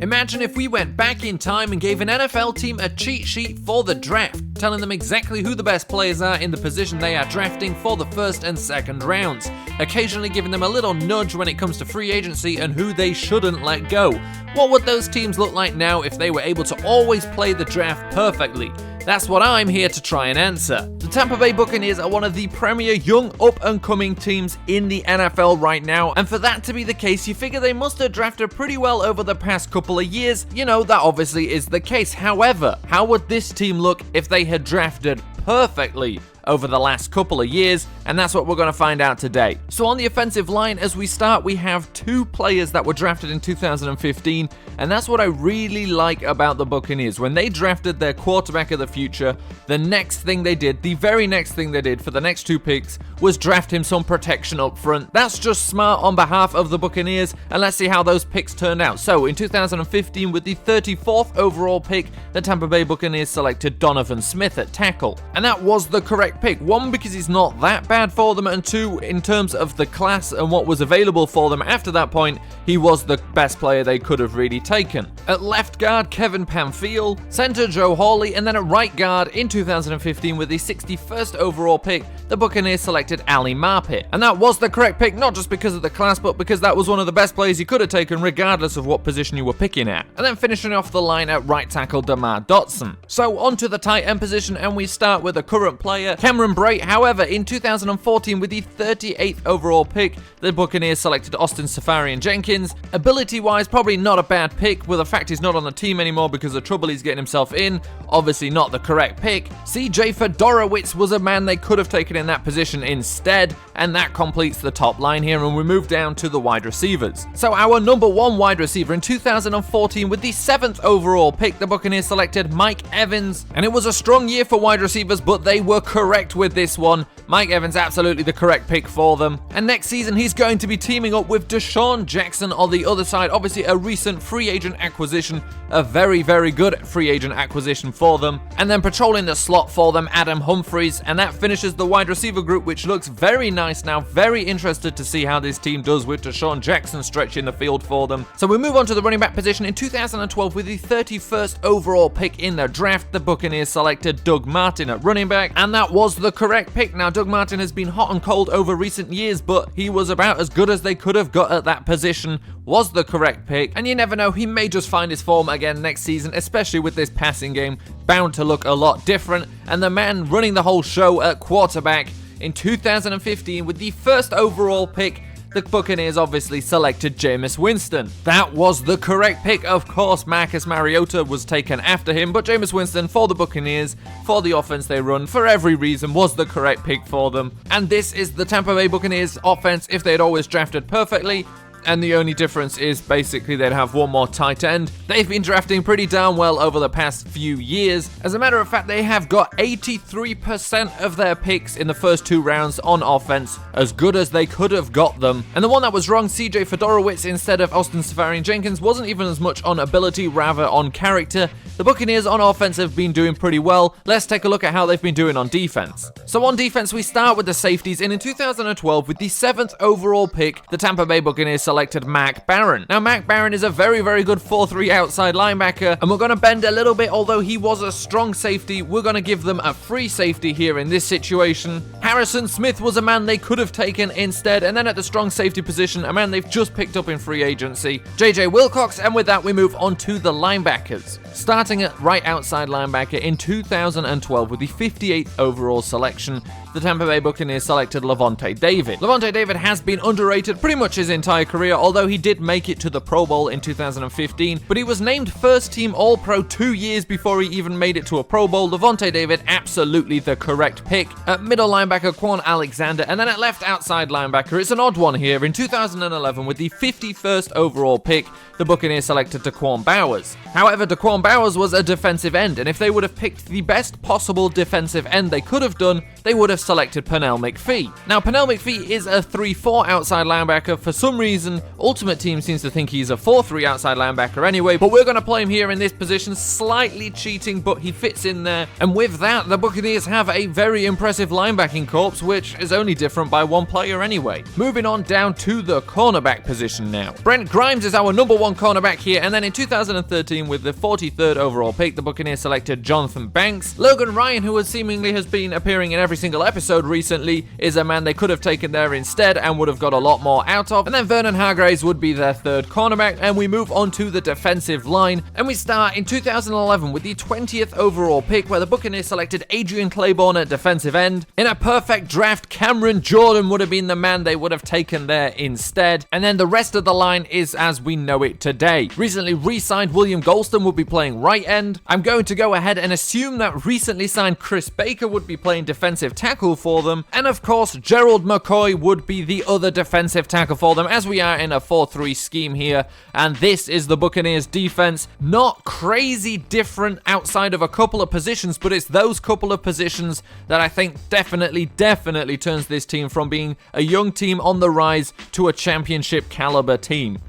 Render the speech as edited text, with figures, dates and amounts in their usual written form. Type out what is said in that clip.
Imagine if we went back in time and gave an NFL team a cheat sheet for the draft, telling them exactly who the best players are in the position they are drafting for the first and second rounds, occasionally giving them a little nudge when it comes to free agency and who they shouldn't let go. What would those teams look like now if they were able to always play the draft perfectly? That's what I'm here to try and answer. The Tampa Bay Buccaneers are one of the premier young up-and-coming teams in the NFL right now, and for that to be the case, you figure they must have drafted pretty well over the past couple of years. You know, that obviously is the case. However, how would this team look if they had drafted perfectly over the last couple of years? And that's what we're going to find out today. So on the offensive line, as we start, we have two players that were drafted in 2015, and that's what I really like about the Buccaneers. When they drafted their quarterback of the future, the next thing they did, the very next thing they did for the next two picks, was draft him some protection up front. That's just smart on behalf of the Buccaneers, and let's see how those picks turned out. So in 2015, with the 34th overall pick, the Tampa Bay Buccaneers selected Donovan Smith at tackle, and that was the correct pick. One, because he's not that bad for them, and two, in terms of the class and what was available for them after that point, he was the best player they could have really taken. At left guard, Kevin Pamphile, center Joe Hawley, and then at right guard in 2015 with the 61st overall pick, the Buccaneers selected Ali Marpet. And that was the correct pick, not just because of the class, but because that was one of the best players you could have taken regardless of what position you were picking at. And then finishing off the line at right tackle, DeMar Dotson. So onto the tight end position, and we start with a current player, Cameron Brate. However, in 2014 with the 38th overall pick, the Buccaneers selected Austin Seferian-Jenkins. Ability-wise, probably not a bad pick, with the fact he's not on the team anymore because of the trouble he's getting himself in. Obviously not the correct pick. CJ Fedorowicz was a man they could have taken in that position instead, and that completes the top line here, and we move down to the wide receivers. So our number one wide receiver in 2014 with the 7th overall pick, the Buccaneers selected Mike Evans, and it was a strong year for wide receivers, but they were correct with this one. Mike Evans, absolutely the correct pick for them. And next season, he's going to be teaming up with DeSean Jackson on the other side. Obviously, a recent free agent acquisition, a very, very good free agent acquisition for them. And then patrolling the slot for them, Adam Humphries. And that finishes the wide receiver group, which looks very nice now. Very interested to see how this team does with DeSean Jackson stretching the field for them. So we move on to the running back position. In 2012, with the 31st overall pick in the draft, the Buccaneers selected Doug Martin at running back. And that was the correct pick. Now, Doug Martin has been hot and cold over recent years, but he was about as good as they could have got at that position. Was the correct pick, and you never know, he may just find his form again next season, especially with this passing game bound to look a lot different. And the man running the whole show at quarterback in 2015 with the 1st overall pick, the Buccaneers obviously selected Jameis Winston. That was the correct pick. Of course, Marcus Mariota was taken after him, but Jameis Winston for the Buccaneers, for the offense they run, for every reason, was the correct pick for them. And this is the Tampa Bay Buccaneers offense if they'd always drafted perfectly. And the only difference is basically they'd have one more tight end. They've been drafting pretty darn well over the past few years. As a matter of fact, they have got 83% of their picks in the first 2 rounds on offense, as good as they could have got them. And the one that was wrong, CJ Fedorowicz instead of Austin Seferian-Jenkins, wasn't even as much on ability, rather on character. The Buccaneers on offense have been doing pretty well. Let's take a look at how they've been doing on defense. So on defense, we start with the safeties, and in 2012, with the 7th overall pick, the Tampa Bay Buccaneers selected Mac Barron. Now, Mac Barron is a very, very good 4-3 outside linebacker, and we're going to bend a little bit. Although he was a strong safety, we're going to give them a free safety here in this situation. Harrison Smith was a man they could have taken instead, and then at the strong safety position, a man they've just picked up in free agency, JJ Wilcox. And with that, we move on to the linebackers. Starting at right outside linebacker in 2012 with the 58th overall selection, the Tampa Bay Buccaneers selected Lavonte David. Lavonte David has been underrated pretty much his entire career, although he did make it to the Pro Bowl in 2015, but he was named first team All-Pro 2 years before he even made it to a Pro Bowl. Lavonte David, absolutely the correct pick. At middle linebacker, Quan Alexander, and then at left outside linebacker, it's an odd one here. In 2011, with the 51st overall pick, the Buccaneers selected Daquan Bowers. However, Daquan Bowers was a defensive end, and if they would have picked the best possible defensive end they could have done, they would have selected Pernell McPhee. Now, Pernell McPhee is a 3-4 outside linebacker. For some reason, Ultimate Team seems to think he's a 4-3 outside linebacker anyway, but we're going to play him here in this position, slightly cheating, but he fits in there. And with that, the Buccaneers have a very impressive linebacking Lightning Corps, which is only different by one player anyway. Moving on down to the cornerback position now. Brent Grimes is our number 1 cornerback here, and then in 2013 with the 43rd overall pick, the Buccaneers selected Jonathan Banks. Logan Ryan, who seemingly has been appearing in every single episode recently, is a man they could have taken there instead and would have got a lot more out of. And then Vernon Hargreaves would be their 3rd cornerback, and we move on to the defensive line, and we start in 2011 with the 20th overall pick, where the Buccaneers selected Adrian Claiborne at defensive end. In a perfect draft, Cameron Jordan would have been the man they would have taken there instead. And then the rest of the line is as we know it today. Recently re-signed William Golston would be playing right end. I'm going to go ahead and assume that recently signed Chris Baker would be playing defensive tackle for them. And of course, Gerald McCoy would be the other defensive tackle for them, as we are in a 4-3 scheme here. And this is the Buccaneers defense. Not crazy different outside of a couple of positions, but it's those couple of positions that I think definitely turns this team from being a young team on the rise to a championship caliber team.